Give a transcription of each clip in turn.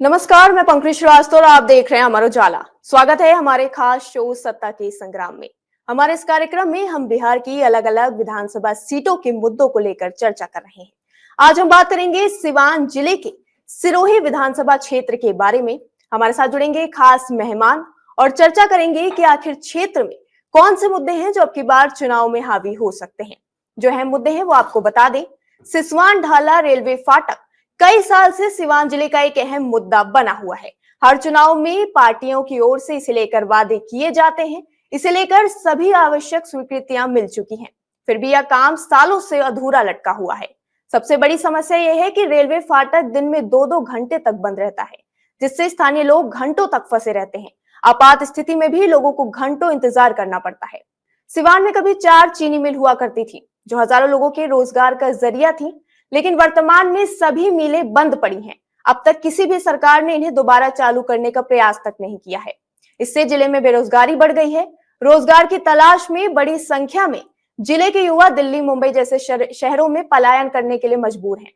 नमस्कार, मैं पंकज श्रीवास्तव और आप देख रहे हैं अमर उजाला। स्वागत है हमारे खास शो सत्ता के संग्राम में। हमारे इस कार्यक्रम में हम बिहार की अलग अलग विधानसभा सीटों के मुद्दों को लेकर चर्चा कर रहे हैं। आज हम बात करेंगे सिवान जिले के सिरोही विधानसभा क्षेत्र के बारे में। हमारे साथ जुड़ेंगे खास मेहमान और चर्चा करेंगे कि आखिर क्षेत्र में कौन से मुद्दे हैं जो अब की बार चुनाव में हावी हो सकते हैं। जो अहम मुद्दे हैं वो आपको बता दें। सिसवान ढाला रेलवे फाटक कई साल से सिवान जिले का एक अहम मुद्दा बना हुआ है। हर चुनाव में पार्टियों की ओर से इसे लेकर वादे किए जाते हैं। इसे लेकर सभी आवश्यक स्वीकृतियां मिल चुकी हैं, फिर भी यह काम सालों से अधूरा लटका हुआ है। सबसे बड़ी समस्या यह है कि रेलवे फाटक दिन में 2-2 घंटे तक बंद रहता है, जिससे स्थानीय लोग घंटों तक फंसे रहते हैं। आपात स्थिति में भी लोगों को घंटों इंतजार करना पड़ता है। सिवान में कभी 4 चीनी मिल हुआ करती थी, जो हजारों लोगों के रोजगार का जरिया थी, लेकिन वर्तमान में सभी मिलें बंद पड़ी हैं। अब तक किसी भी सरकार ने इन्हें दोबारा चालू करने का प्रयास तक नहीं किया है। इससे जिले में बेरोजगारी बढ़ गई है। रोजगार की तलाश में बड़ी संख्या में जिले के युवा दिल्ली, मुंबई जैसे शहरों में पलायन करने के लिए मजबूर हैं।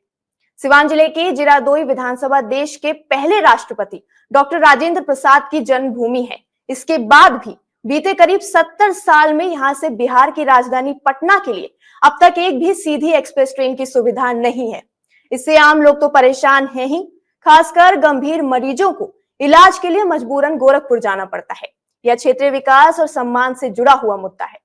सिवान जिले के जिरादोई विधानसभा देश के पहले राष्ट्रपति डॉक्टर राजेंद्र प्रसाद की जन्मभूमि है। इसके बाद भी बीते करीब 70 साल में यहाँ से बिहार की राजधानी पटना के लिए अब तक एक भी सीधी एक्सप्रेस ट्रेन की सुविधा नहीं है। इससे आम लोग तो परेशान हैं ही, खासकर गंभीर मरीजों को इलाज के लिए मजबूरन गोरखपुर जाना पड़ता है। यह क्षेत्रीय विकास और सम्मान से जुड़ा हुआ मुद्दा है।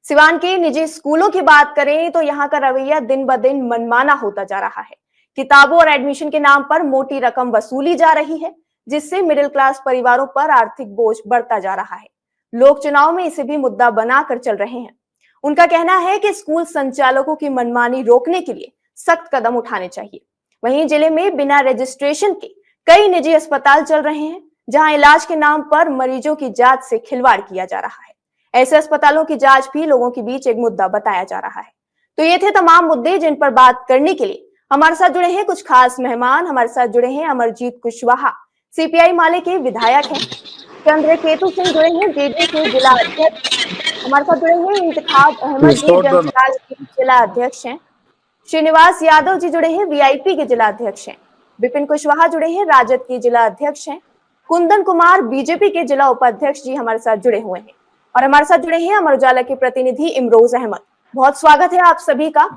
सिवान के निजी स्कूलों की बात करें तो यहाँ का रवैया दिन ब दिन मनमाना होता जा रहा है। किताबों और एडमिशन के नाम पर मोटी रकम वसूली जा रही है, जिससे मिडिल क्लास परिवारों पर आर्थिक बोझ बढ़ता जा रहा है। लोग चुनाव में इसे भी मुद्दा बनाकर चल रहे हैं। उनका कहना है कि स्कूल संचालकों की मनमानी रोकने के लिए सख्त कदम उठाने चाहिए। वहीं जिले में बिना रजिस्ट्रेशन के कई निजी अस्पताल चल रहे हैं, जहां इलाज के नाम पर मरीजों की जांच से खिलवाड़ किया जा रहा है। ऐसे अस्पतालों की जांच भी लोगों के बीच एक मुद्दा बताया जा रहा है। तो ये थे तमाम मुद्दे जिन पर बात करने के लिए हमारे साथ जुड़े हैं कुछ खास मेहमान। हमारे साथ जुड़े हैं अमरजीत कुशवाहा, सीपीआई माले के विधायक हैं। चंद्रकेतु सिंह जुड़े हैं, जेडीयू के जिला अध्यक्ष। हमारे साथ जुड़े हैं इंतखाब अहमद जी, जनसुराज के जिला अध्यक्ष हैं। श्रीनिवास यादव जी जुड़े हैं, वीआईपी के जिला अध्यक्ष हैं। विपिन कुशवाहा जुड़े हैं, राजद के जिला अध्यक्ष हैं। कुंदन कुमार बीजेपी के जिला उपाध्यक्ष जी हमारे साथ जुड़े हुए हैं। और हमारे साथ जुड़े हैं अमर उजाला के प्रतिनिधि इमरोज अहमद। बहुत स्वागत है आप सभी का।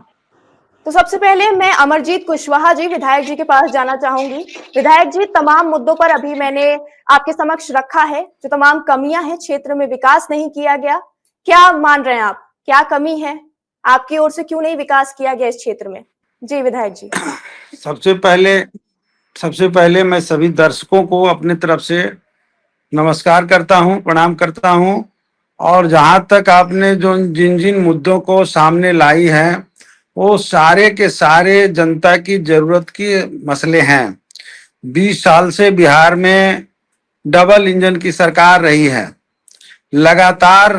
तो सबसे पहले मैं अमरजीत कुशवाहा जी, विधायक जी के पास जाना चाहूंगी। विधायक जी, तमाम मुद्दों पर अभी मैंने आपके समक्ष रखा है, जो तमाम कमियां हैं, क्षेत्र में विकास नहीं किया गया। क्या मान रहे हैं आप, क्या कमी है आपकी ओर से, क्यों नहीं विकास किया गया इस क्षेत्र में? जी विधायक जी। सबसे पहले मैं सभी दर्शकों को अपने तरफ से नमस्कार करता हूं, प्रणाम करता हूं। और जहां तक आपने जो जिन जिन मुद्दों को सामने लाई है, वो सारे के सारे जनता की जरूरत के मसले हैं। 20 साल से बिहार में डबल इंजन की सरकार रही है। लगातार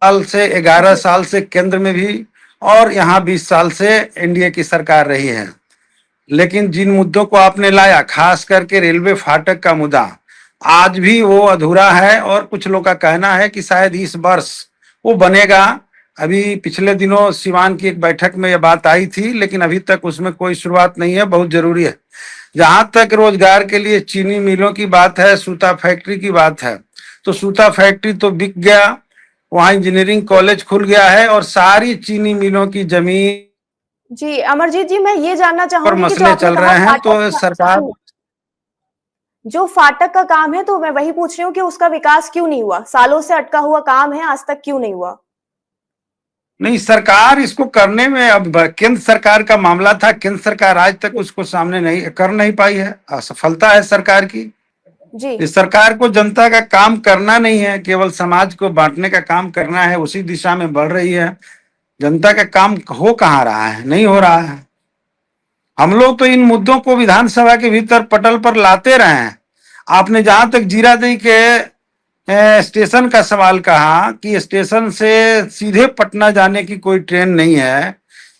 साल से 11 साल से केंद्र में भी, और यहाँ 20 साल से एनडीए की सरकार रही है। लेकिन जिन मुद्दों को आपने लाया, खास करके रेलवे फाटक का मुद्दा, आज भी वो अधूरा है। और कुछ लोग का कहना है कि शायद इस वर्ष वो बनेगा। अभी पिछले दिनों सिवान की एक बैठक में यह बात आई थी, लेकिन अभी तक उसमें कोई शुरुआत नहीं है। बहुत जरूरी है। जहां तक रोजगार के लिए चीनी मिलों की बात है, सूता फैक्ट्री की बात है, तो सूता फैक्ट्री तो बिक गया, वहां इंजीनियरिंग कॉलेज खुल गया है, और सारी चीनी मिलों की जमीन जी अमरजीत जी, मैं ये जानना चाहूंगी कि मसले चल रहे हैं, तो सरकार जो फाटक का काम है, तो मैं वही पूछ रही हूँ कि उसका विकास क्यों नहीं हुआ? सालों से अटका हुआ काम है, आज तक क्यों नहीं हुआ? नहीं, सरकार इसको करने में, अब केंद्र सरकार का मामला था, केंद्र सरकार आज तक उसको सामने नहीं पाई है। असफलता है सरकार की। जी, इस सरकार को जनता का काम करना नहीं है, केवल समाज को बांटने का काम करना है। उसी दिशा में बढ़ रही है। जनता का काम हो कहाँ रहा है? नहीं हो रहा है। हम लोग तो इन मुद्दों को विधानसभा के भीतर पटल पर लाते रहे हैं। आपने जहां तक जीरादेई के स्टेशन का सवाल कहा कि स्टेशन से सीधे पटना जाने की कोई ट्रेन नहीं है,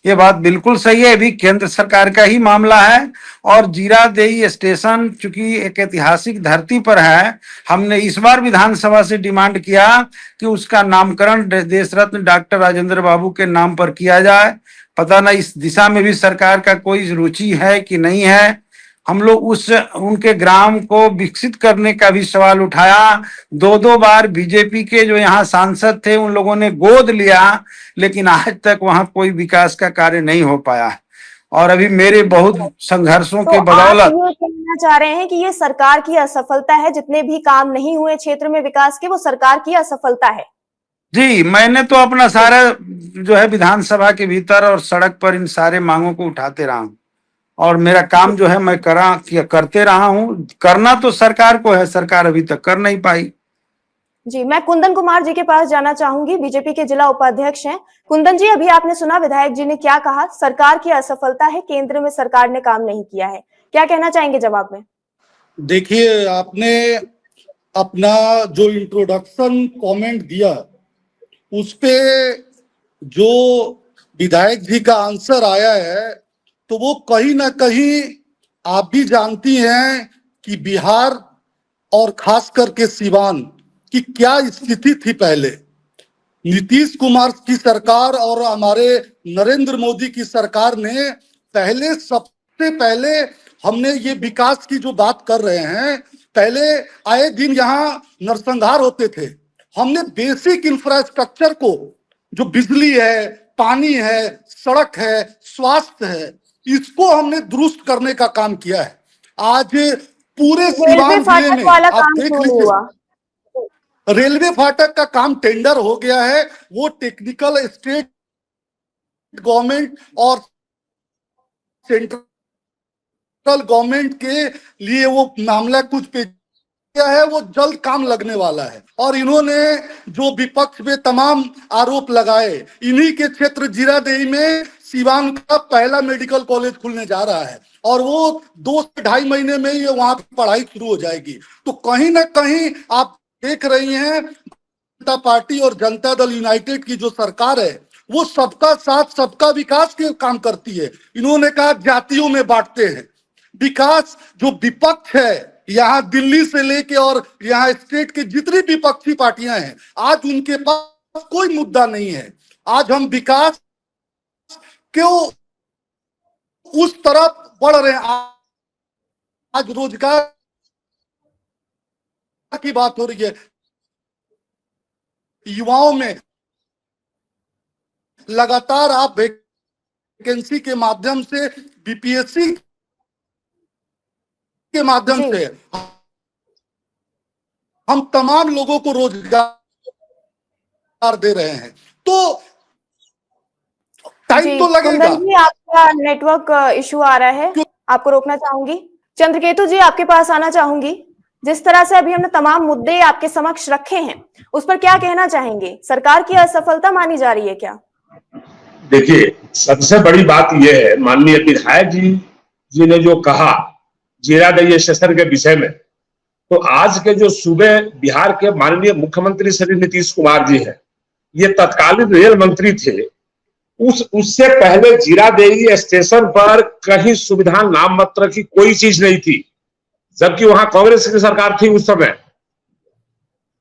ये बात बिल्कुल सही है। भी केंद्र सरकार का ही मामला है। और जीरादेई स्टेशन चूंकि एक ऐतिहासिक धरती पर है, हमने इस बार विधानसभा से डिमांड किया कि उसका नामकरण देश रत्न डॉक्टर राजेंद्र बाबू के नाम पर किया जाए। पता नहीं इस दिशा में भी सरकार का कोई रुचि है कि नहीं है। हम लोग उस उनके ग्राम को विकसित करने का भी सवाल उठाया। दो दो बार बीजेपी के जो यहाँ सांसद थे उन लोगों ने गोद लिया, लेकिन आज तक वहां कोई विकास का कार्य नहीं हो पाया। और अभी मेरे बहुत संघर्षों तो के आप बदौलत ये कहना चाह रहे हैं कि ये सरकार की असफलता है, जितने भी काम नहीं हुए क्षेत्र में विकास के वो सरकार की असफलता है? जी, मैंने तो अपना सारा जो है विधानसभा के भीतर और सड़क पर इन सारे मांगों को उठाते रहा हूं, और मेरा काम जो है मैं करते रहा हूं। करना तो सरकार को है, सरकार अभी तक कर नहीं पाई। जी, मैं कुंदन कुमार जी के पास जाना चाहूंगी, बीजेपी के जिला उपाध्यक्ष हैं। कुंदन जी, अभी आपने सुना विधायक जी ने क्या कहा, सरकार की असफलता है, केंद्र में सरकार ने काम नहीं किया है। क्या कहना चाहेंगे जवाब में? देखिए, आपने अपना जो इंट्रोडक्शन कमेंट दिया उस पे जो विधायक जी का आंसर आया है, तो वो कहीं ना कहीं आप भी जानती हैं कि बिहार और खास करके सिवान की क्या स्थिति थी पहले। नीतीश कुमार की सरकार और हमारे नरेंद्र मोदी की सरकार ने सबसे पहले हमने ये विकास की जो बात कर रहे हैं, पहले आए दिन यहाँ नरसंहार होते थे। हमने बेसिक इंफ्रास्ट्रक्चर को, जो बिजली है, पानी है, सड़क है, स्वास्थ्य है, इसको हमने दुरुस्त करने का काम किया है। आज पूरे रेलवे सीवान जिले फाटक में वाला आप काम देख क्यों नहीं लीजिए, हुआ? रेलवे फाटक का काम टेंडर हो गया है। वो टेक्निकल स्टेट गवर्नमेंट और सेंट्रल गवर्नमेंट के लिए वो मामला कुछ पे है, वो जल्द काम लगने वाला है। और इन्होंने जो विपक्ष में तमाम आरोप लगाए, इन्हीं के क्षेत्र जीरादेई में सिवान का पहला मेडिकल कॉलेज खुलने जा रहा है, और वो 2 से 2.5 महीने में ही वहां की पढ़ाई शुरू हो जाएगी। तो कहीं ना कहीं आप देख रही हैं, जनता पार्टी और जनता दल यूनाइटेड की जो सरकार है वो सबका साथ सबका विकास के काम करती है। इन्होंने कहा जातियों में बांटते हैं विकास। जो विपक्ष है यहाँ दिल्ली से लेके और यहाँ स्टेट के जितनी विपक्षी पार्टियां हैं, आज उनके पास कोई मुद्दा नहीं है। आज हम विकास क्यों उस तरफ बढ़ रहे हैं। आज रोजगार की बात हो रही है, युवाओं में लगातार आप वैकेंसी के माध्यम से, बीपीएससी के माध्यम से हम तमाम लोगों को रोजगार दे रहे हैं। तो टाइम तो लगेगा। कुंदन जी, आपका नेटवर्क इशू आ रहा है, आपको रोकना चाहूंगी। चंद्रकेतु जी, आपके पास आना चाहूंगी। जिस तरह से अभी हमने तमाम मुद्दे आपके समक्ष रखे हैं, उस पर क्या कहना चाहेंगे? सरकार की असफलता मानी जा रही है क्या? देखिए, सबसे बड़ी बात यह है, माननीय विधायक जी ने जो कहा जीरादेई स्टेशन के विषय में, तो आज के जो सूबे बिहार के माननीय मुख्यमंत्री श्री नीतीश कुमार जी हैं, ये तत्कालीन रेल मंत्री थे। उससे पहले जीरादेई स्टेशन पर कहीं सुविधा नाम मात्र की कोई चीज नहीं थी, जबकि वहां कांग्रेस की सरकार थी उस समय,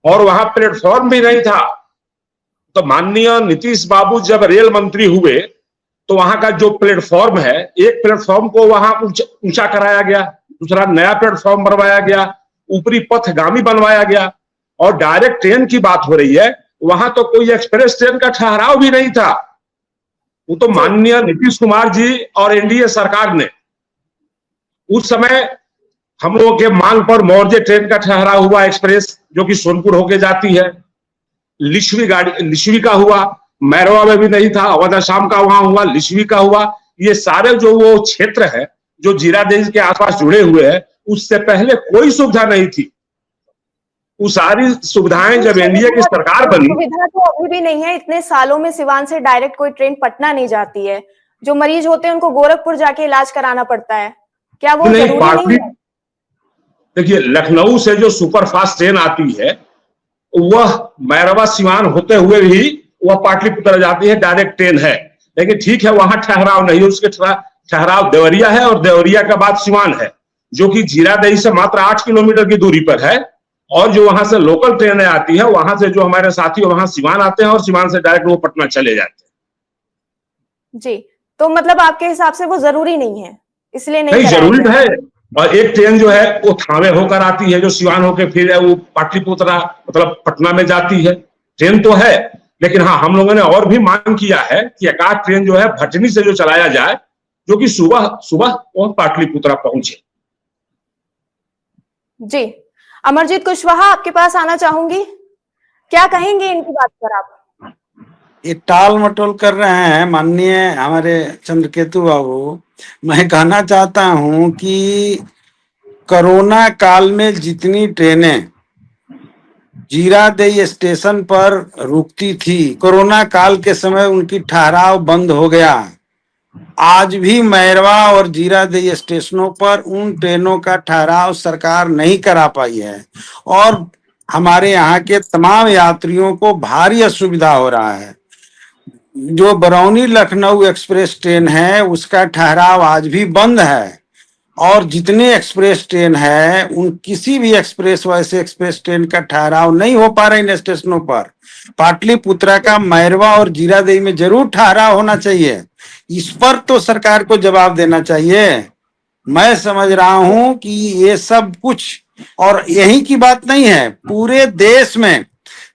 और वहां प्लेटफॉर्म भी नहीं था। तो माननीय नीतीश बाबू जब रेल मंत्री हुए तो वहां का जो प्लेटफॉर्म है, एक प्लेटफॉर्म को वहां ऊंचा कराया गया, दूसरा नया प्लेटफॉर्म बनवाया गया, ऊपरी पथगामी बनवाया गया, और डायरेक्ट ट्रेन की बात हो रही है, वहां तो कोई एक्सप्रेस ट्रेन का ठहराव भी नहीं था। वो तो माननीय नीतीश कुमार जी और एनडीए सरकार ने उस समय हम लोगों के मांग पर मौर्य ट्रेन का ठहराव हुआ, एक्सप्रेस, जो कि सोनपुर होके जाती है। लिच्छवी का हुआ, मैरवा में भी नहीं था, अवध शाम का वहां हुआ, लिच्छवी का हुआ। ये सारे जो वो क्षेत्र है जो जीरादेई के आसपास जुड़े हुए हैं, उससे पहले कोई सुविधा नहीं थी। वो सारी सुविधाएं जब एनडीए की सरकार बनी, सुविधा तो अभी भी नहीं है। इतने सालों में सिवान से डायरेक्ट कोई ट्रेन पटना नहीं जाती है। जो मरीज होते हैं उनको गोरखपुर जाके इलाज कराना पड़ता है। क्या वो जरूरी नहीं है? देखिए, लखनऊ से जो सुपरफास्ट ट्रेन आती है वह मैरवा सिवान होते हुए भी वह पाटलिपुत्र जाती है, डायरेक्ट ट्रेन है। लेकिन ठीक है, वहां ठहराव नहीं है, उसके ठहराव देवरिया है, और देवरिया के बाद सिवान है, जो कि जीरादेई से मात्र 8 किलोमीटर की दूरी पर है। और जो वहां से लोकल ट्रेनें आती है, वहां से जो हमारे साथी वहां सिवान आते हैं, और सिवान से डायरेक्ट वो पटना चले जाते हैं। जी, तो मतलब आपके हिसाब से वो जरूरी नहीं है, इसलिए नहीं, जरूरी है। और एक ट्रेन जो है वो थावे होकर आती है, जो सिवान होकर फिर वो पाटलिपुत्रा मतलब पटना में जाती है। ट्रेन तो है, लेकिन हाँ हम लोगों ने और भी मांग किया है कि एक आध ट्रेन जो है भटनी से जो चलाया जाए, जो कि सुबह सुबह वो पाटलिपुत्रा पहुंचे। जी, अमरजीत कुशवाहा आपके पास आना चाहूंगी, क्या कहेंगे इनकी बात पर आप? ये टाल मटोल कर रहे हैं माननीय हमारे चंद्रकेतु बाबू। मैं कहना चाहता हूं कि कोरोना काल में जितनी ट्रेनें जीरादेई स्टेशन पर रुकती थी, कोरोना काल के समय उनकी ठहराव बंद हो गया। आज भी मैरवा और जीरादेई स्टेशनों पर उन ट्रेनों का ठहराव सरकार नहीं करा पाई है और हमारे यहाँ के तमाम यात्रियों को भारी असुविधा हो रहा है। जो बरौनी लखनऊ एक्सप्रेस ट्रेन है उसका ठहराव आज भी बंद है और जितने एक्सप्रेस ट्रेन है उन किसी भी एक्सप्रेस वैसे एक्सप्रेस ट्रेन का ठहराव नहीं हो पा रहा इन स्टेशनों पर। पाटलिपुत्रा का मैरवा और जीरादेई में जरूर ठहराव होना चाहिए, इस पर तो सरकार को जवाब देना चाहिए। मैं समझ रहा हूं कि ये सब कुछ और यही की बात नहीं है, पूरे देश में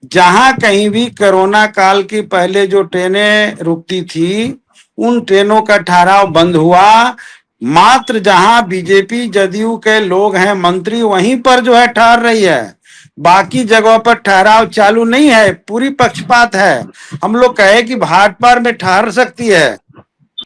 जहां कहीं भी कोरोना काल की पहले जो ट्रेनें रुकती थी उन ट्रेनों का ठहराव बंद हुआ। मात्र जहां बीजेपी जदयू के लोग हैं मंत्री वहीं पर जो है ठहर रही है, बाकी जगहों पर ठहराव चालू नहीं है, पूरी पक्षपात है। हम लोग कहे कि भाटपार में ठहर सकती है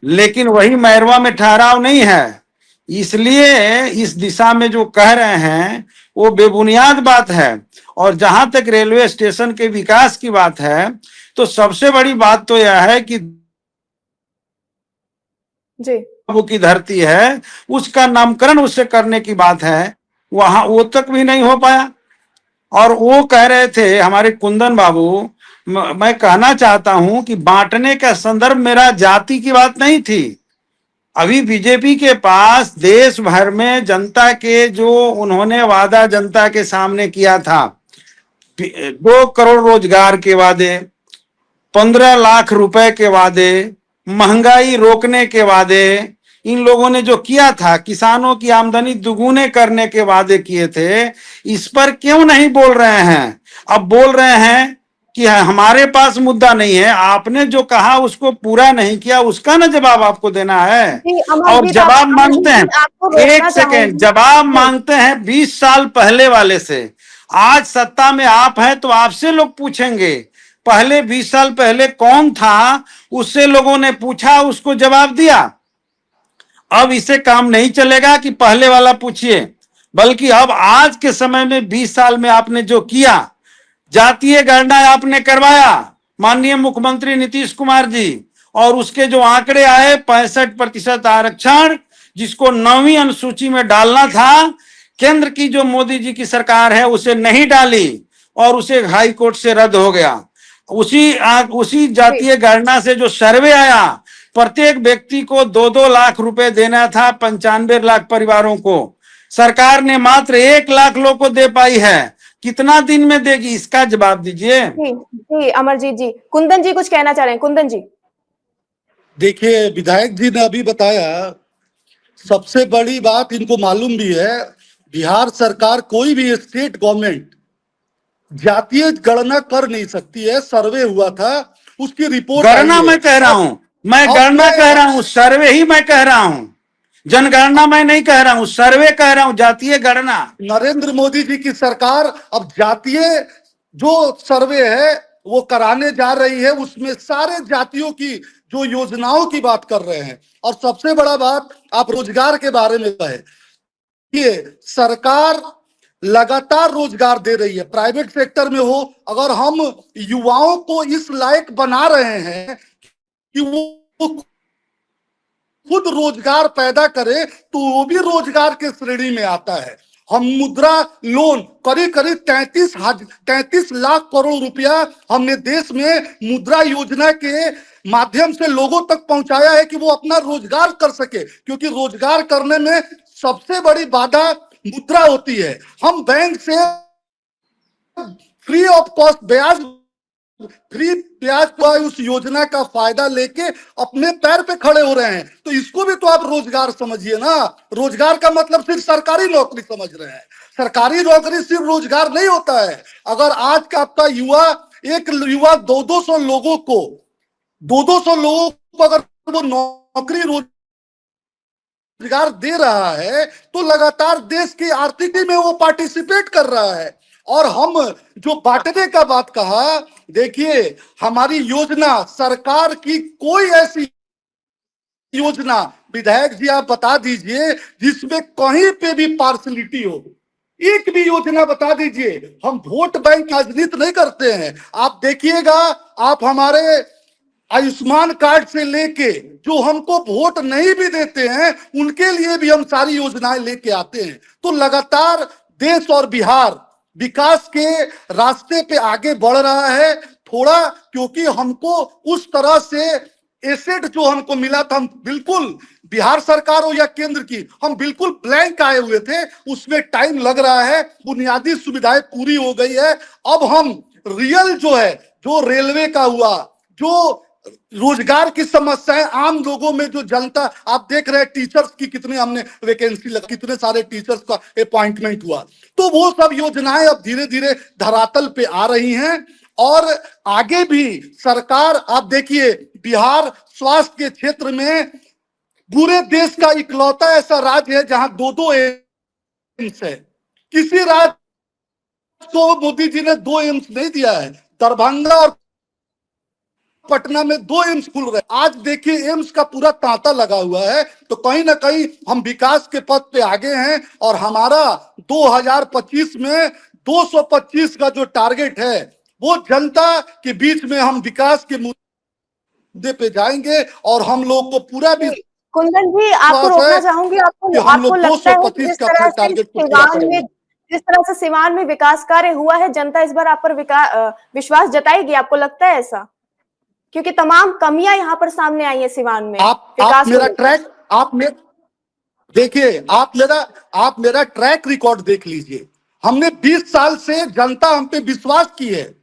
लेकिन वही मैरवा में ठहराव नहीं है, इसलिए इस दिशा में जो कह रहे हैं वो बेबुनियाद बात है। और जहां तक रेलवे स्टेशन के विकास की बात है तो सबसे बड़ी बात तो यह है कि जी वो की धरती है उसका नामकरण उससे करने की बात है, वहां वो तक भी नहीं हो पाया। और वो कह रहे थे हमारे कुंदन बाबू, मैं कहना चाहता हूं कि बांटने का संदर्भ मेरा जाति की बात नहीं थी। अभी बीजेपी के पास देश भर में जनता के जो उन्होंने वादा जनता के सामने किया था, 2 करोड़ रोजगार के वादे, 15 लाख रुपए के वादे, महंगाई रोकने के वादे, इन लोगों ने जो किया था, किसानों की आमदनी दुगुने करने के वादे किए थे, इस पर क्यों नहीं बोल रहे हैं? अब बोल रहे हैं कि हमारे पास मुद्दा नहीं है, आपने जो कहा उसको पूरा नहीं किया, उसका ना जवाब आपको देना है। जी, और अमरजीत जवाब मांगते हैं, आपको रोकना एक सेकेंड, चाहूंगी। जवाब मांगते हैं 20 साल पहले वाले से। आज सत्ता में आप हैं तो आपसे लोग पूछेंगे पहले 20 साल पहले कौन था, उससे लोगों ने पूछा, उसको जवाब दिया। अब इसे काम नहीं चलेगा कि पहले वाला पूछिए, बल्कि अब आज के समय में 20 साल में आपने जो किया, जातीय गणना आपने करवाया माननीय मुख्यमंत्री नीतीश कुमार जी, और उसके जो आंकड़े आए 65% आरक्षण, जिसको 9वीं अनुसूची में डालना था, केंद्र की जो मोदी जी की सरकार है उसे नहीं डाली और उसे हाई कोर्ट से रद्द हो गया। उसी जातीय गणना से जो सर्वे आया, प्रत्येक व्यक्ति को 2-2 लाख रुपए देना था 95 लाख परिवारों को, सरकार ने मात्र 1 लाख लोगों को दे पाई है। कितना दिन में देगी, इसका जवाब दीजिए। जी जी अमरजीत जी, कुंदन जी कुछ कहना चाह रहे हैं। कुंदन जी, देखिए विधायक जी ने अभी बताया, सबसे बड़ी बात इनको मालूम भी है, बिहार सरकार कोई भी स्टेट गवर्नमेंट जातीय गणना कर नहीं सकती है। सर्वे हुआ था, उसकी रिपोर्ट गणना मैं कह रहा हूं, मैं गणना कह रहा हूं, सर्वे ही मैं कह रहा हूं, जनगणना मैं नहीं कह रहा हूं, सर्वे कह रहा हूं, जातीय गणना। नरेंद्र मोदी जी की सरकार अब जातीय जो सर्वे है वो कराने जा रही है, उसमें सारे जातियों की जो योजनाओं की बात कर रहे हैं। और सबसे बड़ा बात आप रोजगार के बारे में कहे, ये सरकार लगातार रोजगार दे रही है, प्राइवेट सेक्टर में हो। अगर हम युवाओं को इस लायक बना रहे हैं कि वो खुद रोजगार पैदा करे तो वो भी रोजगार के श्रेणी में आता है। हम मुद्रा लोन करीब करीब 33 लाख करोड़ रुपया हमने देश में मुद्रा योजना के माध्यम से लोगों तक पहुंचाया है कि वो अपना रोजगार कर सके, क्योंकि रोजगार करने में सबसे बड़ी बाधा मुद्रा होती है। हम बैंक से फ्री ऑफ कॉस्ट ब्याज फ्री प्याज का उस योजना का फायदा लेके अपने पैर पे खड़े हो रहे हैं। तो इसको भी तो आप रोजगार समझिए ना। रोजगार का मतलब सिर्फ सरकारी नौकरी समझ रहे हैं। सरकारी नौकरी सिर्फ रोजगार नहीं होता है। अगर आज का आपका एक युवा 200 लोगों को 200 लोगों को अगर वो नौकरी रोजगार दे रहा है तो लगातार देश की आर्थिकी में वो पार्टिसिपेट कर रहा है। और हम जो बांटने का बात कहा, देखिए हमारी योजना, सरकार की कोई ऐसी योजना विधायक जी आप बता दीजिए जिसमें कहीं पे भी पार्सलिटी हो। एक भी योजना बता दीजिए। हम वोट बैंक राजनीति नहीं करते हैं। आप देखिएगा, आप हमारे आयुष्मान कार्ड से लेके जो हमको वोट नहीं भी देते हैं उनके लिए भी हम सारी योजनाएं लेके आते हैं। तो लगातार देश और बिहार विकास के रास्ते पे आगे बढ़ रहा है। थोड़ा क्योंकि हमको उस तरह से एसेट जो हमको मिला था, हम बिल्कुल बिहार सरकार हो या केंद्र की, हम बिल्कुल ब्लैंक आए हुए थे। उसमें टाइम लग रहा है, बुनियादी सुविधाएं पूरी हो गई है। अब हम रियल जो है, जो रेलवे का हुआ, जो रोजगार की समस्याएं आम लोगों में, जो जनता, आप देख रहे हैं टीचर्स की कितने हमने वैकेंसी लगा, कितने सारे टीचर्स का अपॉइंटमेंट हुआ। तो वो सब योजनाएं अब धीरे धीरे धरातल पे आ रही हैं। और आगे भी सरकार, आप देखिए बिहार स्वास्थ्य के क्षेत्र में पूरे देश का इकलौता ऐसा राज्य है जहां 2-2 एम्स है। किसी राज्य को मोदी जी ने 2 एम्स नहीं दिया है। दरभंगा और पटना में 2 एम्स खुल रहे। आज देखिए एम्स का पूरा तांता लगा हुआ है। तो कहीं ना कहीं हम विकास के पथ पे आगे हैं। और हमारा 2025 में 225 का जो टारगेट है वो जनता के बीच में हम विकास के मुद्दे पे जाएंगे। और हम लोग को पूरा भी कुंदन जी, आपको रोकना चाहूंगी। आपको हम लोग लगता है कि 225 का अपने टारगेट को पूरा करेंगे। जिस तरह से सिवान में विकास कार्य हुआ है, जनता इस बार आप पर विश्वास जताएगी? आपको लगता है ऐसा? क्योंकि तमाम कमियां यहाँ पर सामने आई है सिवान में। आप मेरा ट्रैक, देखिए, आप मेरा ट्रैक रिकॉर्ड देख लीजिए। हमने 20 साल से जनता हम पे विश्वास की है।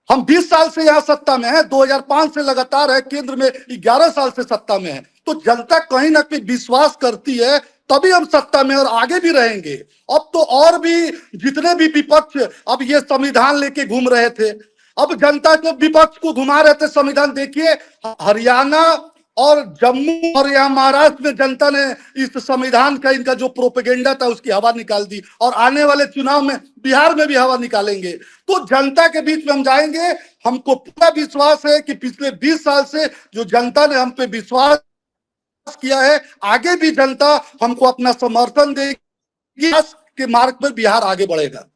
हम 20 साल से यहाँ सत्ता में है, 2005 से लगातार है, केंद्र में 11 साल से सत्ता में है। तो जनता कहीं ना कहीं विश्वास करती है, तभी हम सत्ता में और आगे भी रहेंगे। अब तो और भी जितने भी विपक्ष अब ये संविधान लेके घूम रहे थे, अब जनता जो विपक्ष को घुमा रहे थे संविधान, देखिए हरियाणा और जम्मू और यहाँ महाराष्ट्र में जनता ने इस संविधान का, इनका जो प्रोपेगेंडा था उसकी हवा निकाल दी। और आने वाले चुनाव में बिहार में भी हवा निकालेंगे। तो जनता के बीच में हम जाएंगे। हमको पूरा विश्वास है कि पिछले 20 साल से जो जनता ने हम पे विश्वास किया है, आगे भी जनता हमको अपना समर्थन देगी। के मार्ग पर बिहार आगे बढ़ेगा।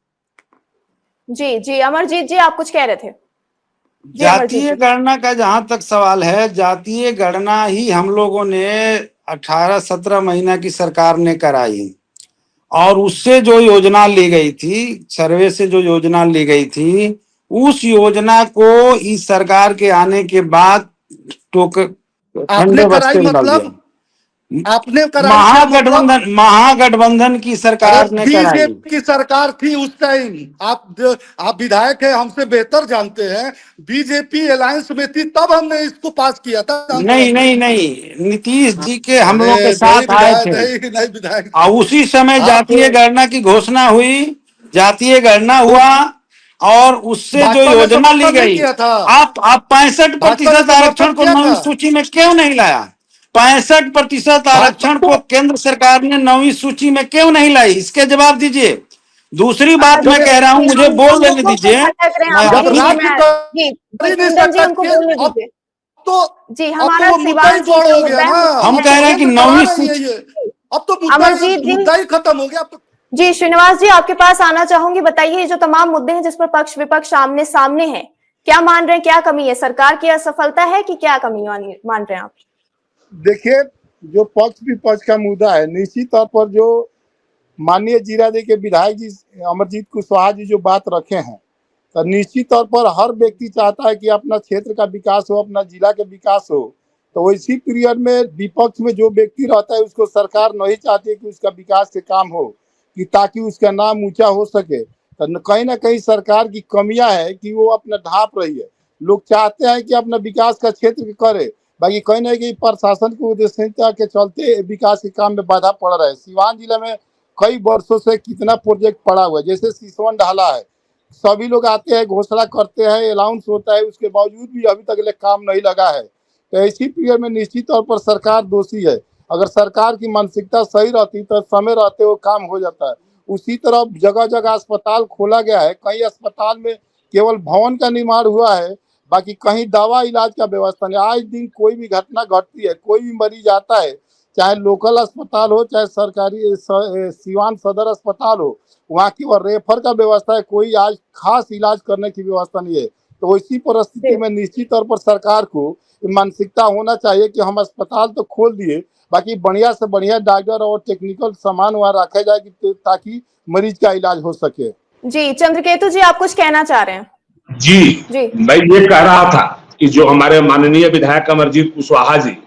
जी जी, अमरजीत जी आप कुछ कह रहे थे? जातीय गणना का जहां तक सवाल है, जातीय गणना ही हम लोगों ने 18-17 महीना की सरकार ने कराई। और उससे जो योजना ली गई थी, सर्वे से जो योजना ली गई थी, उस योजना को इस सरकार के आने के बाद आपने कराई मतलब आपने कराई महागठबंधन की सरकार ने कराई। बीजेपी की सरकार थी उस टाइम। आप विधायक है, हमसे बेहतर जानते हैं। बीजेपी अलायंस में थी, तब हमने इसको पास किया था। नहीं, नीतीश जी के हम लोग के साथ आए थे। नहीं विधायक। और उसी समय जातीय गणना की घोषणा हुई, जातीय गणना हुआ और उससे जो योजना ली गई, आप 65% आरक्षण को नौवीं सूची में क्यों नहीं लाया? 65% आरक्षण को केंद्र सरकार ने 9वीं सूची में क्यों नहीं लाई? इसके जवाब दीजिए। दूसरी बात मैं कह रहा हूं, मुझे बोल देने दीजिए। तो जी, हमारा हो गया ना। हम कह रहे हैं कि 9वीं सूची, अब तो मुद्दा ही खत्म हो गया। जी श्रीनिवास जी, आपके पास आना चाहूंगी। बताइए, जो तमाम मुद्दे हैं जिस पर पक्ष विपक्ष आमने सामने है, क्या मान रहे हैं? क्या कमी है? सरकार की असफलता है कि क्या कमी मान रहे हैं आप? देखिए, जो पक्ष विपक्ष का मुद्दा है, निश्चित तौर पर जो माननीय जीरादेई के विधायक जी अमरजीत कुशवाहा जी जो बात रखे हैं, तो निश्चित तौर पर हर व्यक्ति चाहता है कि अपना क्षेत्र का विकास हो, अपना जिला का विकास हो। तो इसी पीरियड में विपक्ष में जो व्यक्ति रहता है उसको सरकार नहीं चाहती है कि उसका विकास के काम हो, कि ताकि उसका नाम ऊंचा हो सके। तो कहीं ना कहीं सरकार की कमियां है कि वो अपना ढांप रही है। लोग चाहते हैं कि अपना विकास का क्षेत्र करे, बाकी कहीं ना कहीं प्रशासन की उद्देश्यता के चलते विकास के काम में बाधा पड़ रहा है। सिवान जिले में कई वर्षों से कितना प्रोजेक्ट पड़ा हुआ है, जैसे सिसवन ढाला है, सभी लोग आते हैं, घोषणा करते हैं, अनाउंस होता है, उसके बावजूद भी अभी तक काम नहीं लगा है। तो ऐसी पीरियड में निश्चित तौर पर सरकार दोषी है। अगर सरकार की मानसिकता सही रहती तो समय रहते वो काम हो जाता है। उसी तरह जगह जगह अस्पताल खोला गया है, कई अस्पताल में केवल भवन का निर्माण हुआ है, बाकी कहीं दवा इलाज का व्यवस्था नहीं। आज दिन कोई भी घटना घटती है, कोई भी मरीज आता है, चाहे लोकल अस्पताल हो चाहे सरकारी सिवान सदर अस्पताल हो, वहाँ की वो रेफर का व्यवस्था है, कोई आज खास इलाज करने की व्यवस्था नहीं है। तो इसी परिस्थिति में निश्चित तौर पर सरकार को मानसिकता होना चाहिए कि हम अस्पताल तो खोल दिए, बाकी बढ़िया से बढ़िया डॉक्टर और टेक्निकल सामान वहाँ रखा जाए ताकि मरीज का इलाज हो सके। जी चंद्रकेतु जी, आप कुछ कहना चाह रहे हैं? जी मैं ये कह रहा था कि जो हमारे माननीय विधायक अमरजीत कुशवाहा जी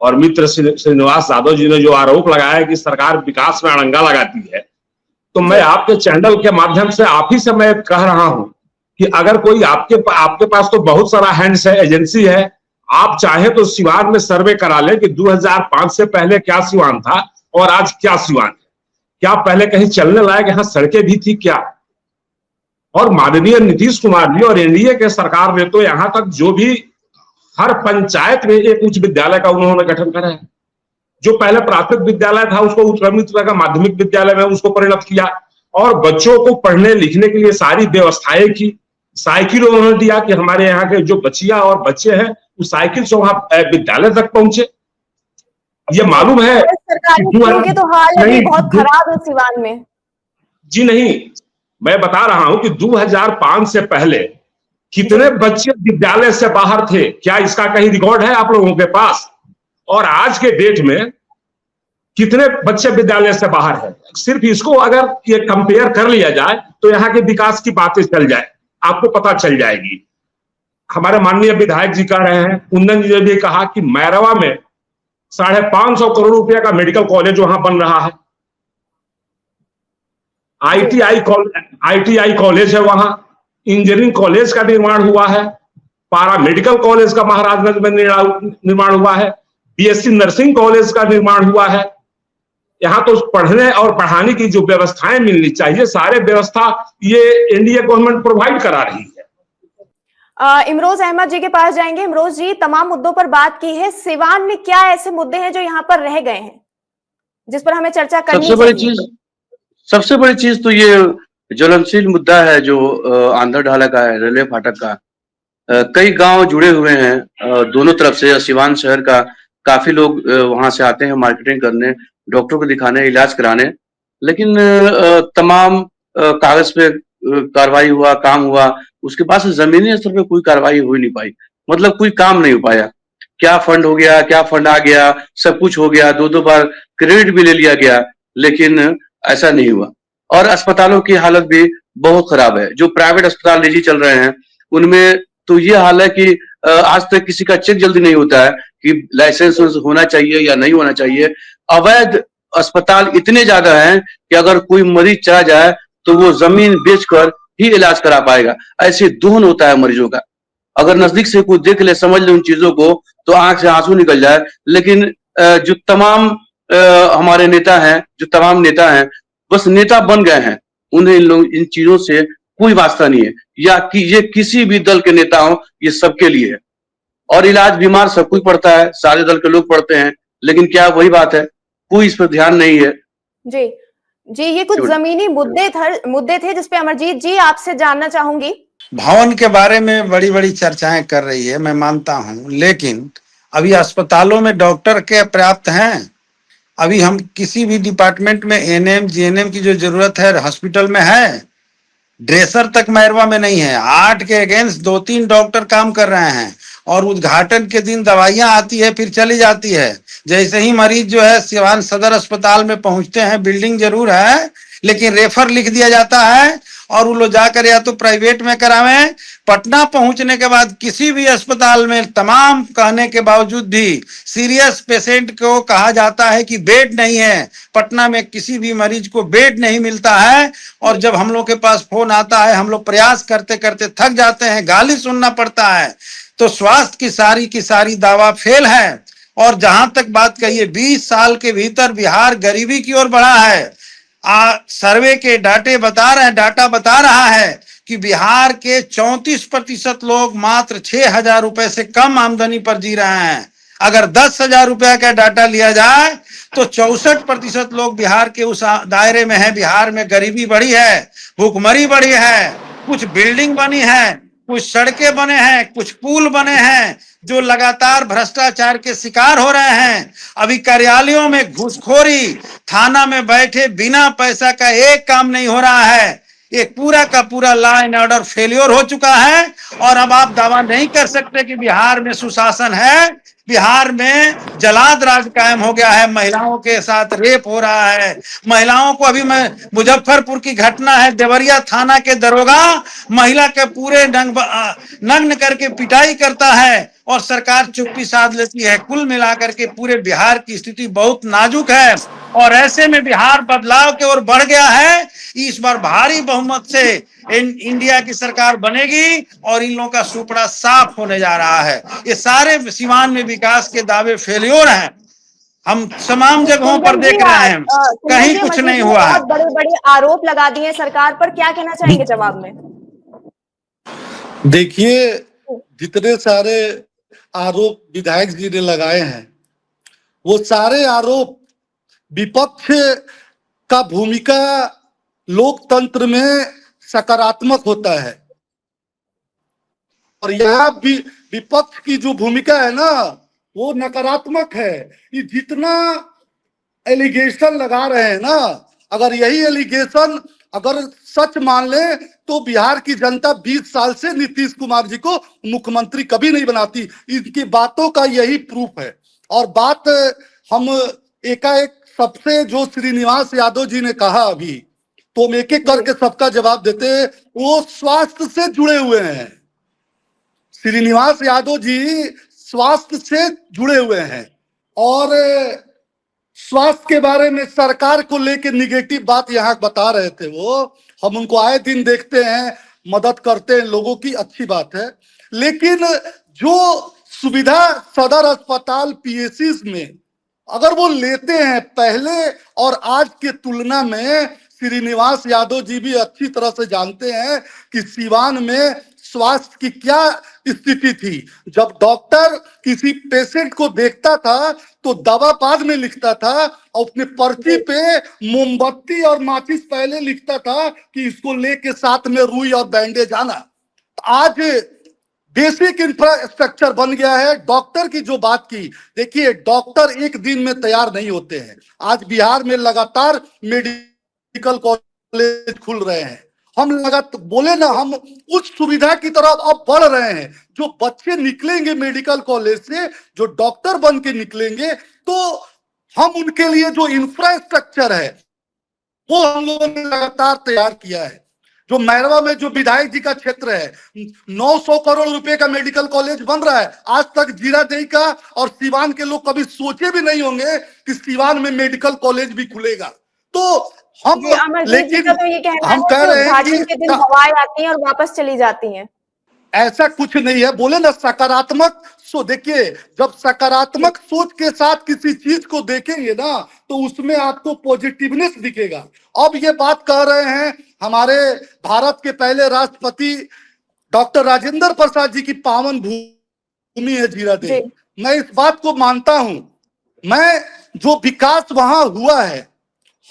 और मित्र श्रीनिवास यादव जी ने जो आरोप लगाया है कि सरकार विकास में अड़ंगा लगाती है, तो मैं आपके चैनल के माध्यम से आप ही से मैं कह रहा हूं कि अगर कोई आपके पास तो बहुत सारा हैंड्स है, एजेंसी है, आप चाहे तो सिवान में सर्वे करा ले कि 2005 से पहले क्या सिवान था और आज क्या सिवान है। क्या पहले कहीं चलने लायक यहाँ सड़कें भी थी क्या? और माननीय नीतीश कुमार जी और एनडीए के सरकार ने तो यहां तक जो भी हर पंचायत में एक उच्च विद्यालय का उन्होंने गठन करा है। जो पहले प्राथमिक विद्यालय था उसको उत्क्रमित का माध्यमिक विद्यालय में उसको परिणत किया और बच्चों को पढ़ने लिखने के लिए सारी व्यवस्थाएं की। साइकिल उन्होंने दिया कि हमारे यहाँ के जो बच्चियां और बच्चे हैं वो साइकिल से वहां विद्यालय तक पहुंचे। ये मालूम है सरकारी स्कूल के तो हाल अभी बहुत खराब है सिवान में। जी नहीं, मैं बता रहा हूं कि 2005 से पहले कितने बच्चे विद्यालय से बाहर थे, क्या इसका कहीं रिकॉर्ड है आप लोगों के पास? और आज के डेट में कितने बच्चे विद्यालय से बाहर हैं? सिर्फ इसको अगर ये कंपेयर कर लिया जाए तो यहाँ के विकास की बातें चल जाए, आपको पता चल जाएगी। हमारे माननीय विधायक जी कह रहे हैं, कुंदन जी ने भी कहा कि मैरवा में 550 करोड़ रुपया का मेडिकल कॉलेज वहां बन रहा है। आईटीआई कॉलेज है वहां, इंजीनियरिंग कॉलेज का निर्माण हुआ है, पारा मेडिकल कॉलेज का महाराजगंज में निर्माण हुआ है, बीएससी नर्सिंग कॉलेज का निर्माण हुआ है। यहाँ तो पढ़ने और पढ़ाने की जो व्यवस्थाएं मिलनी चाहिए, सारे व्यवस्था ये एनडीए गवर्नमेंट प्रोवाइड करा रही है। इमरोज अहमद जी के पास जाएंगे। इमरोज जी, तमाम मुद्दों पर बात की है, सिवान में क्या ऐसे मुद्दे हैं जो यहाँ पर रह गए हैं जिस पर हमें चर्चा करनी चाहिए? सबसे बड़ी चीज तो ये ज्वलनशील मुद्दा है जो आंध्र ढाला का है, रेलवे फाटक का। कई गांव जुड़े हुए हैं दोनों तरफ से। सिवान शहर का काफी लोग वहां से आते हैं मार्केटिंग करने, डॉक्टर को दिखाने, इलाज कराने, लेकिन तमाम कागज पे कार्रवाई हुआ, काम हुआ, उसके बाद से जमीनी स्तर पे कोई कार्रवाई हो नहीं पाई, मतलब कोई काम नहीं हो पाया। क्या फंड हो गया, क्या फंड आ गया, सब कुछ हो गया, 2-2 बार क्रेडिट भी ले लिया गया, लेकिन ऐसा नहीं हुआ। और अस्पतालों की हालत भी बहुत खराब है। जो प्राइवेट अस्पताल निजी चल रहे हैं उनमें तो ये हाल है कि आज तक किसी का चेक जल्दी नहीं होता है कि लाइसेंस होना चाहिए या नहीं होना चाहिए। अवैध अस्पताल इतने ज्यादा हैं कि अगर कोई मरीज चला जाए तो वो जमीन बेचकर ही इलाज करा पाएगा। ऐसे दोहन होता है मरीजों का। अगर नजदीक से कोई देख ले, समझ ले उन चीजों को, तो आंख से आंसू निकल जाए। लेकिन जो तमाम हमारे नेता हैं, बस नेता बन गए हैं, उन्हें इन चीजों से कोई वास्ता नहीं है, या कि ये किसी भी दल के नेता हो, ये सबके लिए है। और इलाज बीमार सब कोई पड़ता है, सारे दल के लोग पड़ते हैं, लेकिन क्या वही बात है, कोई इस पर ध्यान नहीं है। जी, ये कुछ जमीनी मुद्दे थे जिसपे अमरजीत जी आपसे जानना चाहूंगी। भवन के बारे में बड़ी बड़ी चर्चाएं कर रही है, मैं मानता हूं, लेकिन अभी अस्पतालों में डॉक्टर के पर्याप्त हैं? अभी हम किसी भी डिपार्टमेंट में एनएम जीएनएम की जो जरूरत है हॉस्पिटल में है? ड्रेसर तक मैरवा में नहीं है। 8 के अगेंस्ट 2-3 डॉक्टर काम कर रहे हैं और उद्घाटन के दिन दवाइयां आती है फिर चली जाती है। जैसे ही मरीज जो है सिवान सदर अस्पताल में पहुंचते हैं, बिल्डिंग जरूर है लेकिन रेफर लिख दिया जाता है और वो लोग जाकर या तो प्राइवेट में करावें। पटना पहुंचने के बाद किसी भी अस्पताल में तमाम कहने के बावजूद भी सीरियस पेशेंट को कहा जाता है कि बेड नहीं है। पटना में किसी भी मरीज को बेड नहीं मिलता है, और जब हम लोग के पास फोन आता है, हम लोग प्रयास करते करते थक जाते हैं, गाली सुनना पड़ता है। तो स्वास्थ्य की सारी दावा फेल है। और जहां तक बात कही है, 20 साल के भीतर बिहार गरीबी की ओर बढ़ा है। सर्वे के डाटा बता रहा है कि बिहार के 34% लोग मात्र 6,000 रुपए से कम आमदनी पर जी रहे हैं। अगर 10,000 रुपए का डाटा लिया जाए तो 64% लोग बिहार के उस दायरे में है। बिहार में गरीबी बढ़ी है, भूखमरी बढ़ी है, कुछ बिल्डिंग बनी है, कुछ सड़कें बने हैं, कुछ पुल बने हैं जो लगातार भ्रष्टाचार के शिकार हो रहे हैं। अभी कार्यालयों में घूसखोरी, थाना में बैठे बिना पैसा का एक काम नहीं हो रहा है। एक पूरा का पूरा लॉ एंड ऑर्डर फेलियर हो चुका है। और अब आप दावा नहीं कर सकते कि बिहार में सुशासन है। बिहार में जलाद राज कायम हो गया है, महिलाओं के साथ रेप हो रहा है। महिलाओं को, अभी मैं मुजफ्फरपुर की घटना है, देवरिया थाना के दरोगा महिला के पूरे नग्न करके पिटाई करता है और सरकार चुप्पी साध लेती है। कुल मिलाकर के पूरे बिहार की स्थिति बहुत नाजुक है, और ऐसे में बिहार बदलाव की ओर बढ़ गया है। इस बार भारी बहुमत से इंडिया की सरकार बनेगी और इन लोगों का सुपड़ा साफ होने जा रहा है। ये सारे सिवान में विकास के दावे फेलियर हैं। हम तमाम जगहों पर देख रहे हैं, कहीं कुछ नहीं हुआ है। बहुत बड़े बड़े आरोप लगा दिए सरकार पर, क्या कहना चाहेंगे जवाब में? देखिए, जितने सारे आरोप विधायक जी ने लगाए हैं, वो सारे आरोप विपक्ष का भूमिका लोकतंत्र में सकारात्मक होता है। और यहाँ भी विपक्ष की जो भूमिका है ना, वो नकारात्मक है। ये जितना एलिगेशन लगा रहे हैं ना, अगर यही एलिगेशन अगर सच मान ले तो बिहार की जनता 20 साल से नीतीश कुमार जी को मुख्यमंत्री कभी नहीं बनाती। इनकी बातों का यही प्रूफ है। और बात हम एकाएक सबसे, जो श्रीनिवास यादव जी ने कहा अभी, तो हम एक एक करके सबका जवाब देते हैं। वो स्वास्थ्य से जुड़े हुए हैं। श्रीनिवास यादव जी स्वास्थ्य से जुड़े हुए हैं, और स्वास्थ्य के बारे में सरकार को लेकर निगेटिव बात यहाँ बता रहे थे। वो हम उनको आए दिन देखते हैं, मदद करते हैं लोगों की, अच्छी बात है। लेकिन जो सुविधा सदर अस्पताल पीएससी में अगर वो लेते हैं पहले और आज के तुलना में, श्रीनिवास यादव जी भी अच्छी तरह से जानते हैं कि सीवान में स्वास्थ्य की क्या स्थिति थी। जब डॉक्टर किसी पेशेंट को देखता था तो दवा बाद में लिखता था, और अपने पर्ची पे मोमबत्ती और माचिस पहले लिखता था कि इसको लेके साथ में रुई और बैंडेज आना। आज बेसिक इंफ्रास्ट्रक्चर बन गया है। डॉक्टर की जो बात की, देखिए डॉक्टर एक दिन में तैयार नहीं होते हैं। आज बिहार में लगातार मेडिकल कॉलेज खुल रहे हैं। हम लगातार बोले ना, हम उस सुविधा की तरफ अब बढ़ रहे हैं। जो बच्चे निकलेंगे मेडिकल कॉलेज से, जो डॉक्टर बन के निकलेंगे, तो हम उनके लिए जो इंफ्रास्ट्रक्चर है वो हम लोगों ने लगातार तैयार किया है। जो मैरवा में जो विधायक जी का क्षेत्र है, 900 करोड़ रुपए का मेडिकल कॉलेज बन रहा है। आज तक जीरादेई का और सीवान के लोग कभी सोचे भी नहीं होंगे कि सीवान में मेडिकल कॉलेज भी खुलेगा। तो हम, लेकिन तो ये कहना हम कह रहे हैं कि दिन हवाएं आती हैं और वापस चली जाती हैं। ऐसा कुछ नहीं है। बोले ना सकारात्मक देखिए, जब सकारात्मक सोच के साथ किसी चीज को देखेंगे ना, तो उसमें आपको पॉजिटिवनेस दिखेगा। अब ये बात कह रहे हैं हमारे भारत के पहले राष्ट्रपति डॉक्टर राजेंद्र प्रसाद जी की पावन भूमि है जीरादेई। मैं इस बात को मानता हूं। मैं जो विकास वहां हुआ है,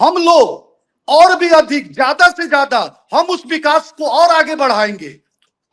हम लोग और भी अधिक, ज्यादा से ज्यादा हम उस विकास को और आगे बढ़ाएंगे।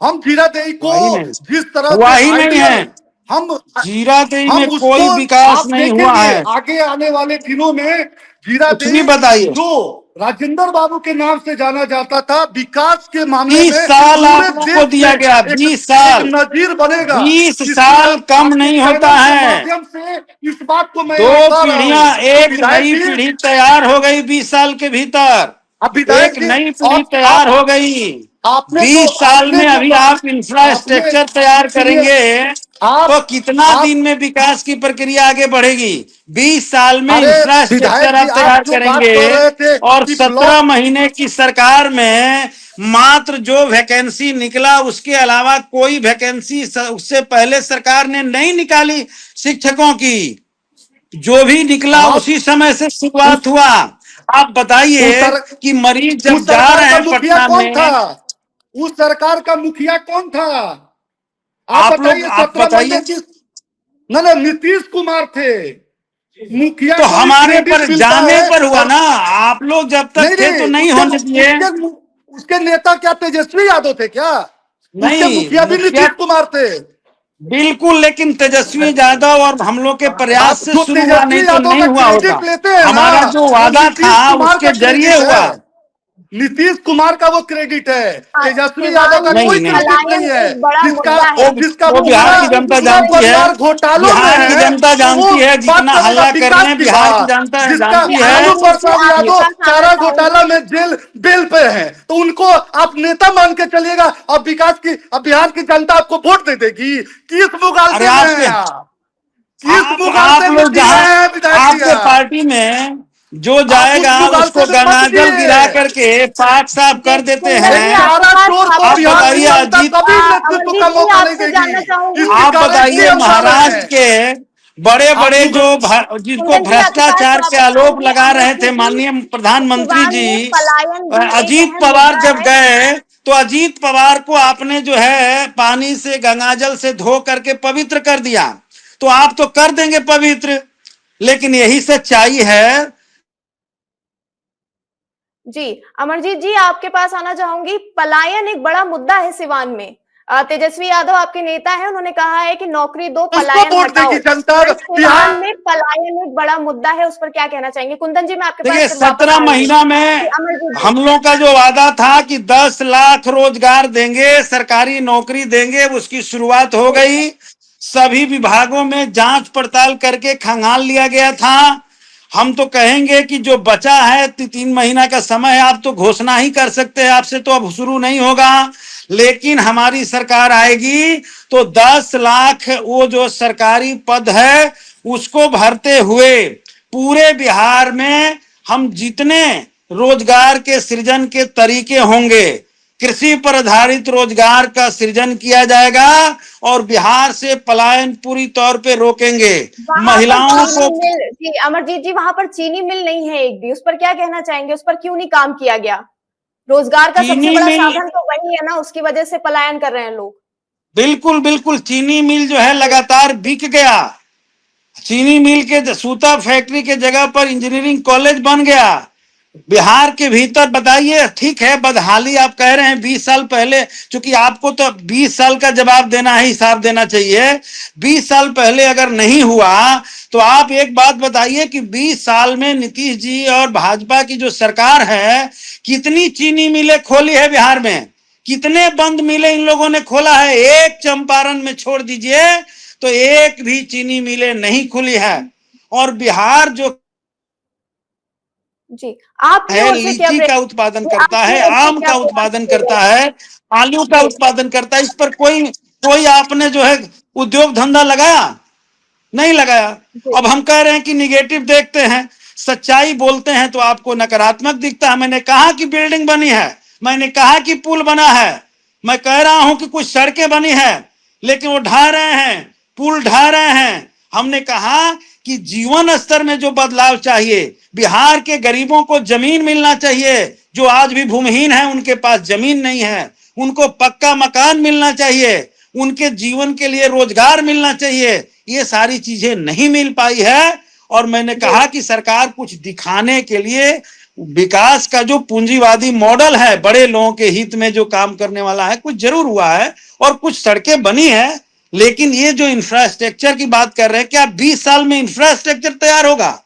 हम जीरादेई को जिस तरह नहीं है, हम जीरादेई में कोई विकास नहीं हुआ है। आगे आने वाले दिनों में जीरादेई, बताइए, जो राजेंद्र बाबू के नाम से जाना जाता था, विकास के मामले में 20 साल आपको दिया गया। 20 साल नजीर बनेगा। 20 साल कम नहीं होता है। माध्यम से इस बात को मैं 2 पीढ़ियां, एक नई पीढ़ी तैयार हो गई 20 साल के भीतर। अब विधायक एक जी, नई पीढ़ी तैयार हो गई। आपने 20 साल आपने में अभी आप इंफ्रास्ट्रक्चर तैयार करेंगे तो कितना आप दिन में विकास की प्रक्रिया आगे बढ़ेगी? 20 साल में अरे इंफ्रास्ट्रक्चर विधायक जी, आप आप तैयार जो बात करेंगे कर रहे थे और कि 17 महीने की सरकार में मात्र जो वैकेंसी निकला उसके अलावा कोई वैकेंसी उससे पहले सरकार ने नहीं निकाली शिक्षकों की। जो भी निकला आप उसी समय से शुरुआत उस हुआ। आप उस बताइए सर, कि मरीज जब उस जा सरकार रहे का हैं मुखिया पटना कौन था? में, उस सरकार का मुखिया कौन था? आप आप लोग बताइए। आप 17 महीने बताइए। की ना नीतीश कुमार थे। मुखिया तो को भी हमारे क्रेडिट पर मिलता जाने है। पर हुआ और ना, आप लोग जब तक नहीं थे तो नहीं, नहीं उसके होने दिए। उसके उसके नेता क्या तेजस्वी यादव थे क्या? उसके नहीं, मुखिया भी मुखिया नीतीश कुमार थे। बिल्कुल, लेकिन तेजस्वी यादव और हम लोग के प्रयास आप से जो शुरू हुआ, नहीं तेजस्वी तो यादव नहीं का हुआ होता। क्रेडिट लेते हैं ना, हमारा जो वो वादा था नीतीश कुमार का उसके जरिए क्रेडिट हुआ। है। नीतीश कुमार का वो क्रेडिट है। तेजस्वी यादव सिवान का में नहीं कोई नहीं, क्रेडिट नहीं पलायन है। एक बड़ा जिसका मुद्दा है जिसका वो जी। बिहार पूरा की जनता पूरा जानती है। परिवार घोटालों में बिहार की है, जनता तो वो जानती है, बात जितना करेगा हल्ला विकास करने की बिहार की बात। जनता जिसका जानती है लालू अमरजीत जी, प्रसाद आपके यादव पास आना चारा चाहूंगी। घोटाला में बेल पे है, तो उनको आप नेता मान के चलिएगा। अब विकास की, अब बिहार की जनता आपको वोट दे देगी। किस अरे मुगालते में आपके हैं आप? किस आप मुगालते में लोग जी रहे जहां हैं विधायक जी आपके आप? पार्टी में जो आप उस जाएगा मुगालते उसको में मत गंगाजल जिए। गिरा करके पाक साफ जी कर देते कुंदन एक जी, हैं। आपके चारा पास चोर को वापस आप बिहार की बताइए आऊंगी। जनता अजीत, कभी नेतृत्व अमरजीत का जी, मौका नहीं आपसे देगी। जानना चाहूंगी। इसके आप कारण ही बताइए हम जा रहे महाराष्ट्र हैं। के बड़े आप बड़े मुग जो जिनको कुंदन जी, आपके पास भ्रष्टाचार के वापस आरोप आऊंगी। लगा रहे थे अमरजीत जी, माननीय प्रधानमंत्री सिवान जी, में पलायन भी एक अजीत अहम पवार मुद्दा जब है। गए तो अजीत पवार को आपने जो है पानी से गंगाजल से धो करके पवित्र कर दिया। तो आप तो कर देंगे पवित्र, लेकिन यही सच्चाई है। जी अमरजीत जी, आपके पास आना चाहूंगी। पलायन एक बड़ा मुद्दा है सिवान में। तेजस्वी यादव आपके नेता हैं, उन्होंने कहा है कि नौकरी दो, किसको पलायन वोट हटाओ। देगी जनता? तो बिहार सिवान में पलायन एक बड़ा मुद्दा है, उस पर क्या कहना चाहेंगे? कुंदन जी, मैं आपके पास देखिए, फिर वापस 17 आऊंगी। महीना जी में अमरजीत जी। हम लोग का जो वादा था कि 10 लाख रोजगार देंगे, सरकारी नौकरी देंगे, उसकी शुरुआत हो जी गई। सभी विभागों में जांच पड़ताल करके खंगाल लिया गया था। हम तो कहेंगे कि जो बचा है 3 महीना का समय है, आप तो घोषणा ही कर सकते हैं, आपसे तो अब शुरू नहीं होगा। लेकिन हमारी सरकार आएगी तो 10 लाख वो जो सरकारी पद है उसको भरते हुए पूरे बिहार में हम जितने रोजगार के सृजन के तरीके होंगे, कृषि पर आधारित रोजगार का सृजन किया जाएगा और बिहार से पलायन पूरी तौर पे रोकेंगे। वहां पर महिलाओं चीनी को मिल, जी अमरजीत जी, वहां पर चीनी मिल नहीं है एक भी, उस पर क्या कहना चाहेंगे? उस पर क्यों नहीं काम किया गया? रोजगार का सबसे चीनी बड़ा मिल, साधन तो वही है ना, उसकी वजह से पलायन कर रहे हैं लोग। बिल्कुल बिल्कुल, चीनी मिल जो है लगातार बिक गया। चीनी मिल के सूता फैक्ट्री के जगह पर इंजीनियरिंग कॉलेज बन गया। बिहार के भीतर बताइए, ठीक है बदहाली आप कह रहे हैं 20 साल पहले, क्योंकि आपको तो 20 साल का जवाब देना है, हिसाब देना चाहिए। 20 साल पहले अगर नहीं हुआ तो आप एक बात बताइए कि 20 साल में नीतीश जी और भाजपा की जो सरकार है कितनी चीनी मिलें खोली है बिहार में, कितने बंद मिलें इन लोगों ने खोला है। एक चंपारण में छोड़ दीजिए तो एक भी चीनी मिलें नहीं खुली है। और बिहार जो जी आपकी है ओर से क्या लीची का उत्पादन करता है, आपकी ओर से आम क्या का प्रयास उत्पादन किए करता गए? है, आलू का जी उत्पादन करता है। इस पर कोई कोई आपने जो है उद्योग धंधा लगाया? नहीं लगाया। जी अब हम कह रहे हैं कि निगेटिव देखते हैं, सच्चाई बोलते हैं तो आपको नकारात्मक दिखता है। मैंने कहा कि बिल्डिंग बनी है, मैंने कहा कि पुल बना है, मैं कह रहा हूं कि कुछ सड़कें बनी है, लेकिन वो ढा रहे हैं, पुल ढा रहे हैं। हमने कहा कि जीवन स्तर में जो बदलाव चाहिए, बिहार के गरीबों को जमीन मिलना चाहिए, जो आज भी भूमिहीन है उनके पास जमीन नहीं है, उनको पक्का मकान मिलना चाहिए, उनके जीवन के लिए रोजगार मिलना चाहिए। ये सारी चीजें नहीं मिल पाई है। और मैंने जी कहा कि सरकार कुछ दिखाने के लिए विकास का जो पूंजीवादी मॉडल है, बड़े लोगों के हित में जो काम करने वाला है, कुछ जरूर हुआ है और कुछ सड़कें बनी है। लेकिन ये जो इंफ्रास्ट्रक्चर की बात कर रहे हैं, क्या 20 साल में इंफ्रास्ट्रक्चर तैयार होगा?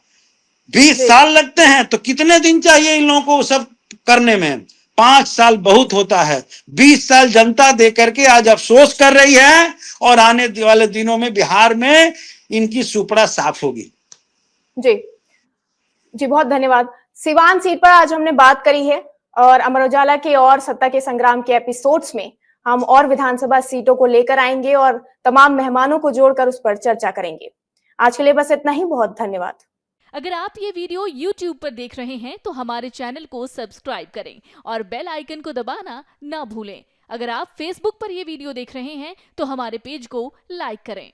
20 जी साल लगते हैं तो कितने दिन चाहिए इन लोगों को सब करने में? 5 साल बहुत होता है। 20 साल जनता दे करके आज अफसोस कर रही है और आने वाले दिनों में बिहार में इनकी सुपड़ा साफ होगी। जी जी बहुत धन्यवाद। सिवान सीट पर आज हमने बात करी है और अमर उजाला के और सत्ता के संग्राम के एपिसोड्स में हम और विधानसभा सीटों को लेकर आएंगे और तमाम मेहमानों को जोड़कर उस पर चर्चा करेंगे। आज के लिए बस इतना ही। बहुत धन्यवाद। अगर आप ये वीडियो YouTube पर देख रहे हैं तो हमारे चैनल को सब्सक्राइब करें और बेल आइकन को दबाना ना भूलें। अगर आप Facebook पर ये वीडियो देख रहे हैं तो हमारे पेज को लाइक करें।